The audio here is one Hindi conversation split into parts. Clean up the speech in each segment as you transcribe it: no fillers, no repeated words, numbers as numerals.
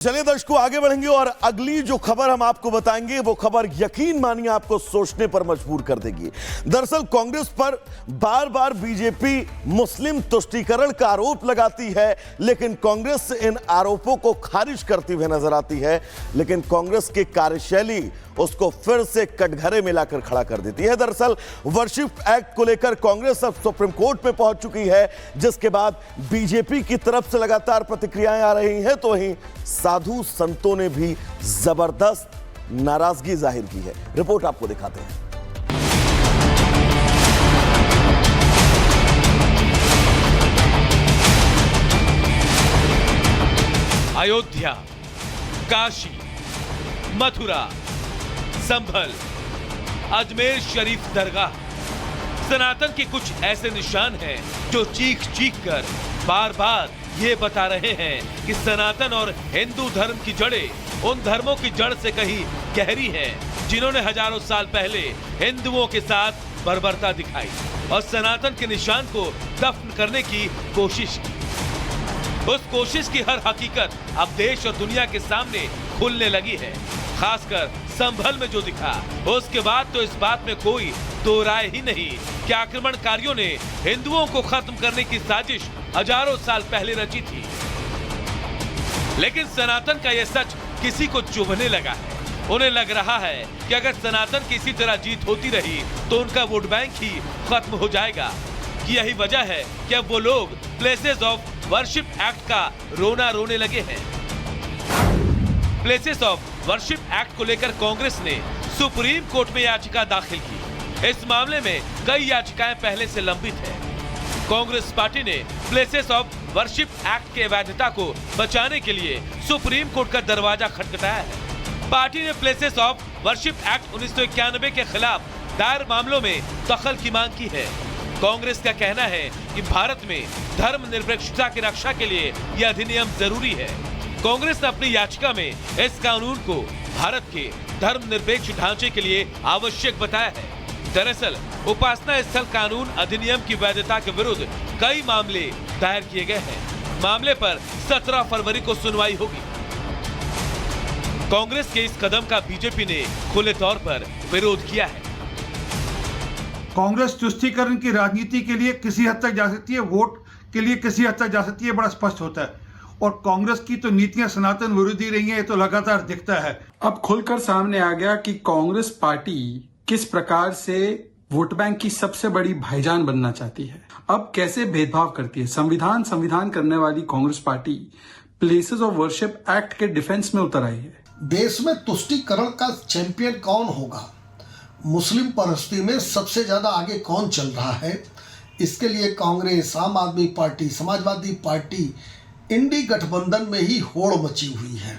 चलिए दर्शकों, आगे बढ़ेंगे और अगली जो खबर हम आपको बताएंगे वो खबर यकीन मानिए आपको सोचने पर मजबूर कर देगी। दरअसल कांग्रेस पर बार बार बीजेपी मुस्लिम तुष्टीकरण का आरोप लगाती है, लेकिन कांग्रेस इन आरोपों को खारिज करती हुई नजर आती है। लेकिन कांग्रेस की कार्यशैली उसको फिर से कटघरे में लाकर खड़ा कर देती है। दरअसल वर्शिप एक्ट को लेकर कांग्रेस अब सुप्रीम कोर्ट में पहुंच चुकी है, जिसके बाद बीजेपी की तरफ से लगातार प्रतिक्रियाएं आ रही हैं, तो वहीं साधु संतों ने भी जबरदस्त नाराजगी जाहिर की है। रिपोर्ट आपको दिखाते हैं। अयोध्या, काशी, मथुरा, संभल, अजमेर शरीफ दरगाह, सनातन के कुछ ऐसे निशान हैं जो चीख चीख कर बार बार ये बता रहे हैं कि सनातन और हिंदू धर्म की जड़ें उन धर्मों की जड़ से कहीं गहरी हैं, जिन्होंने हजारों साल पहले हिंदुओं के साथ बर्बरता दिखाई और सनातन के निशान को दफन करने की कोशिश की। उस कोशिश की हर हकीकत अब देश और दुनिया के सामने खुलने लगी है। खासकर संभल में जो दिखा, उसके बाद तो इस बात में कोई दो राय ही नहीं कि आक्रमणकारियों ने हिंदुओं को खत्म करने की साजिश हजारों साल पहले रची थी। लेकिन सनातन का यह सच किसी को चुभने लगा है। उन्हें लग रहा है कि अगर सनातन की इसी तरह जीत होती रही तो उनका वोट बैंक ही खत्म हो जाएगा। यही वजह है कि अब वो लोग प्लेसेस ऑफ वर्शिप एक्ट का रोना रोने लगे हैं। प्लेसेस ऑफ वर्शिप एक्ट को लेकर कांग्रेस ने सुप्रीम कोर्ट में याचिका दाखिल की। इस मामले में कई याचिकाएं पहले से लंबित हैं। कांग्रेस पार्टी ने प्लेसेस ऑफ वर्शिप एक्ट के वैधता को बचाने के लिए सुप्रीम कोर्ट का दरवाजा खटखटाया है। पार्टी ने प्लेसेस ऑफ वर्शिप एक्ट 1991 के खिलाफ दायर मामलों में दखल की मांग की है। कांग्रेस का कहना है कि भारत में धर्मनिरपेक्षता की रक्षा के लिए यह अधिनियम जरूरी है। कांग्रेस ने अपनी याचिका में इस कानून को भारत के धर्मनिरपेक्ष ढांचे के लिए आवश्यक बताया है। दरअसल उपासना स्थल कानून अधिनियम की वैधता के विरुद्ध कई मामले दायर किए गए हैं। मामले पर 17 फरवरी को सुनवाई होगी। कांग्रेस के इस कदम का बीजेपी ने खुले तौर पर विरोध किया है। कांग्रेस तुष्टीकरण की राजनीति के लिए किसी हद तक जा सकती है, वोट के लिए किसी हद तक जा सकती है, बड़ा स्पष्ट होता है। और कांग्रेस की तो नीतियां सनातन विरोधी रही हैं, ये तो लगातार दिखता है। अब खुलकर सामने आ गया कि कांग्रेस पार्टी किस प्रकार से वोट बैंक की सबसे बड़ी भाईजान बनना चाहती है, अब कैसे भेदभाव करती है। संविधान करने वाली Congress party places of worship act के डिफेंस में उतर आई है। देश में तुष्टीकरण का चैंपियन कौन होगा, मुस्लिम परस्ती में सबसे ज्यादा आगे कौन चल रहा है, इसके लिए कांग्रेस, आम आदमी पार्टी, समाजवादी पार्टी, इंडी गठबंधन में ही होड़ मची हुई है।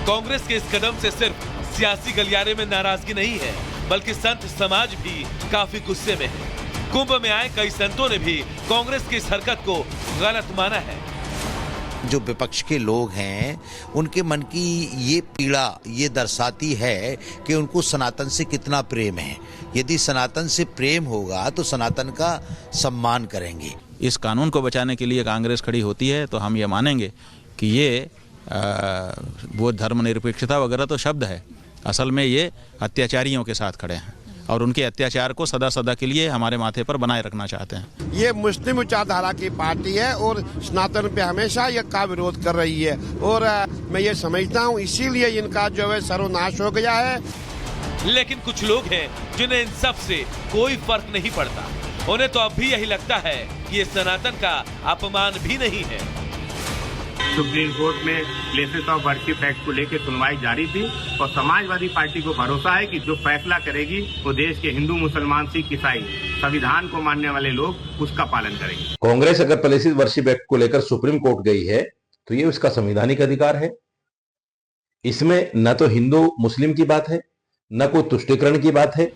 कांग्रेस के इस कदम से सिर्फ सियासी गलियारे में नाराजगी नहीं है, बल्कि संत समाज भी काफी गुस्से में है। कुंभ में आए कई संतों ने भी कांग्रेस की इस हरकत को गलत माना है। जो विपक्ष के लोग हैं उनके मन की ये पीड़ा ये दर्शाती है कि उनको सनातन से कितना प्रेम है। यदि सनातन से प्रेम होगा तो सनातन का सम्मान करेंगे। इस कानून को बचाने के लिए कांग्रेस खड़ी होती है तो हम ये मानेंगे कि ये वो धर्मनिरपेक्षता वगैरह तो शब्द है, असल में ये अत्याचारियों के साथ खड़े हैं और उनके अत्याचार को सदा सदा के लिए हमारे माथे पर बनाए रखना चाहते हैं। ये मुस्लिम विचारधारा की पार्टी है और सनातन पे हमेशा ये का विरोध कर रही है और मैं ये समझता हूँ इसीलिए इनका जो है सर्वनाश हो गया है। लेकिन कुछ लोग हैं जिन्हें इन सब से कोई फर्क नहीं पड़ता। उन्हें तो अब भी यही लगता है कि ये सनातन का अपमान भी नहीं है। सुप्रीम कोर्ट में प्लेसेस ऑफ वर्शिप एक्ट को लेकर सुनवाई जारी थी और समाजवादी पार्टी को भरोसा है कि जो फैसला करेगी वो देश के हिंदू, मुसलमान, सिख, ईसाई संविधान को मानने वाले लोग उसका पालन करेंगे। कांग्रेस अगर प्लेसेस वर्शिप एक्ट को लेकर सुप्रीम कोर्ट गई है तो ये उसका संवैधानिक अधिकार है। इसमें न तो हिंदू मुस्लिम की बात है, न कोई तुष्टीकरण की बात है।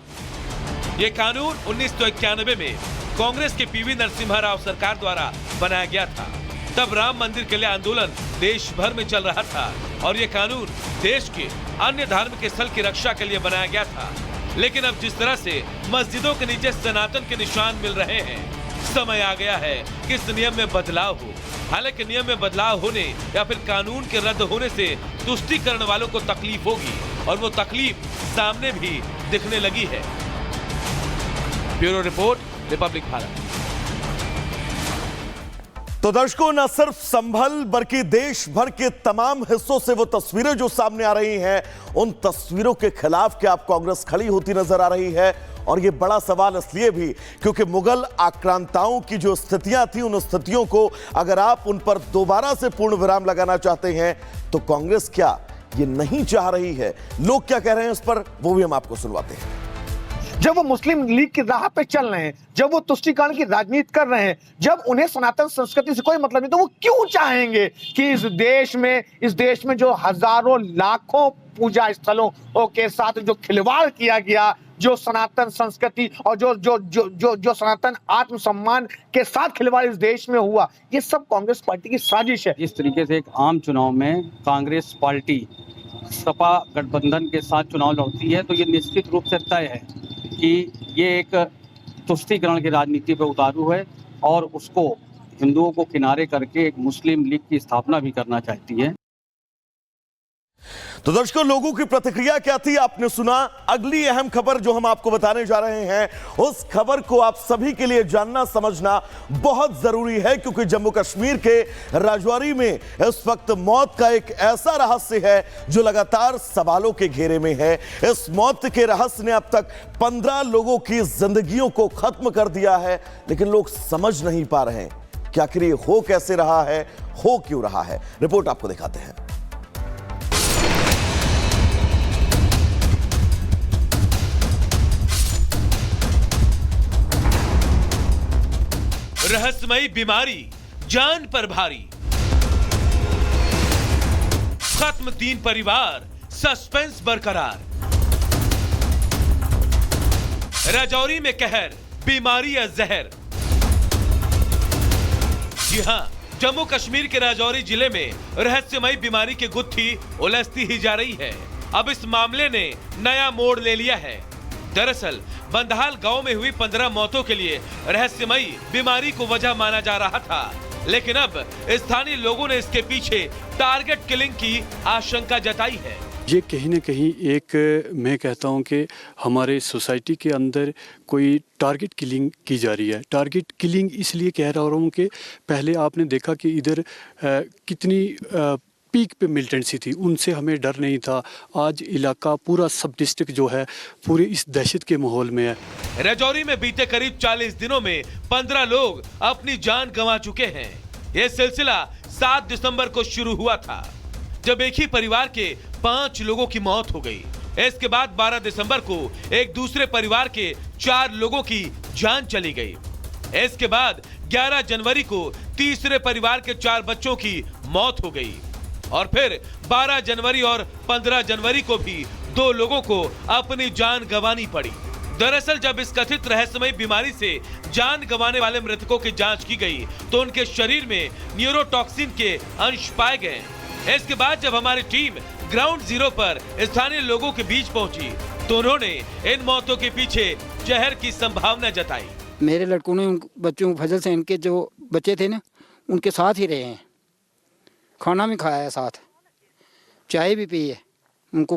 ये कानून 1991 में कांग्रेस के पीवी नरसिम्हा राव सरकार द्वारा बनाया गया था। तब राम मंदिर के लिए आंदोलन देश भर में चल रहा था और ये कानून देश के अन्य धार्मिक स्थल की रक्षा के लिए बनाया गया था। लेकिन अब जिस तरह से मस्जिदों के नीचे सनातन के निशान मिल रहे हैं, समय आ गया है कि इस नियम में बदलाव हो। हालांकि नियम में बदलाव होने या फिर कानून के रद्द होने से तुष्टीकरण वालों को तकलीफ होगी और वो तकलीफ सामने भी दिखने लगी है। Bureau report, Republic Bharat. तो दर्शकों, न सिर्फ संभल बल्कि देश भर के तमाम हिस्सों से वो तस्वीरें जो सामने आ रही हैं, उन तस्वीरों के खिलाफ क्या अब कांग्रेस खड़ी होती नजर आ रही है। और ये बड़ा सवाल इसलिए भी क्योंकि मुगल आक्रांताओं की जो स्थितियां थी, उन स्थितियों को अगर आप उन पर दोबारा से पूर्ण विराम लगाना चाहते हैं तो कांग्रेस क्या ये नहीं चाह रही है? लोग क्या कह रहे हैं इस पर, वो भी हम आपको सुनवाते हैं। जब वो मुस्लिम लीग की राह पे चल रहे हैं, जब वो तुष्टीकरण की राजनीति कर रहे हैं, जब उन्हें सनातन संस्कृति से कोई मतलब नहीं, तो वो क्यों चाहेंगे कि इस देश में जो हजारों लाखों पूजा स्थलों के साथ जो खिलवाड़ किया गया, जो सनातन संस्कृति और जो सनातन आत्मसम्मान के साथ खिलवाड़ इस देश में हुआ, ये सब कांग्रेस पार्टी की साजिश है। इस तरीके से एक आम चुनाव में कांग्रेस पार्टी सपा गठबंधन के साथ चुनाव लड़ती है तो ये निश्चित रूप से तय है कि ये एक तुष्टीकरण की राजनीति पर उतारू है और उसको हिंदुओं को किनारे करके एक मुस्लिम लीग की स्थापना भी करना चाहती है। तो दर्शकों, लोगों की प्रतिक्रिया क्या थी आपने सुना। अगली अहम खबर जो हम आपको बताने जा रहे हैं, उस खबर को आप सभी के लिए जानना समझना बहुत जरूरी है, क्योंकि जम्मू कश्मीर के राजौरी में इस वक्त मौत का एक ऐसा रहस्य है जो लगातार सवालों के घेरे में है। इस मौत के रहस्य ने अब तक 15 लोगों की जिंदगियों को खत्म कर दिया है, लेकिन लोग समझ नहीं पा रहे हैं कि आखिर ये हो कैसे रहा है, हो क्यों रहा है। रिपोर्ट आपको दिखाते हैं। रहस्यमयी बीमारी, जान पर भारी, खत्म 3 परिवार, सस्पेंस बरकरार। राजौरी में कहर, बीमारी या जहर। जी हां, जम्मू कश्मीर के राजौरी जिले में रहस्यमयी बीमारी की गुत्थी उलझती ही जा रही है। अब इस मामले ने नया मोड़ ले लिया है। दरअसल बंदहाल गांव में हुई 15 मौतों के लिए रहस्यमयी बीमारी को वजह माना जा रहा था, लेकिन अब स्थानीय लोगों ने इसके पीछे टारगेट किलिंग की आशंका जताई है। ये कहीं न कहीं एक, मैं कहता हूँ कि हमारे सोसाइटी के अंदर कोई टारगेट किलिंग की जा रही है। टारगेट किलिंग इसलिए कह रहा हूँ कि पहले आपने देखा कि इधर कितनी पीक पे मिलिटेंसी थी, उनसे हमें डर नहीं था। आज इलाका पूरा सब डिस्ट्रिक्ट जो है पूरे इस दहशत के माहौल में है। राजौरी में बीते करीब 40 दिनों में 15 लोग अपनी जान गंवा चुके हैं। यह सिलसिला 7 दिसंबर को शुरू हुआ था, जब एक ही परिवार के 5 लोगों की मौत हो गई। इसके बाद 12 दिसंबर को एक दूसरे परिवार के 4 लोगों की जान चली गई। इसके बाद 11 जनवरी को तीसरे परिवार के 4 बच्चों की मौत हो गई और फिर 12 जनवरी और 15 जनवरी को भी 2 लोगों को अपनी जान गंवानी पड़ी। दरअसल जब इस कथित रहस्यमयी बीमारी से जान गंवाने वाले मृतकों की जांच की गई तो उनके शरीर में न्यूरोटॉक्सिन के अंश पाए गए। इसके बाद जब हमारी टीम ग्राउंड जीरो पर स्थानीय लोगों के बीच पहुंची तो उन्होंने इन मौतों के पीछे जहर की संभावना जताई। मेरे लड़कों ने उन बच्चों को फजल से, इनके जो बच्चे थे ना, उनके साथ ही रहे हैं, खाना भी खाया है, साथ चाय भी पी है, उनको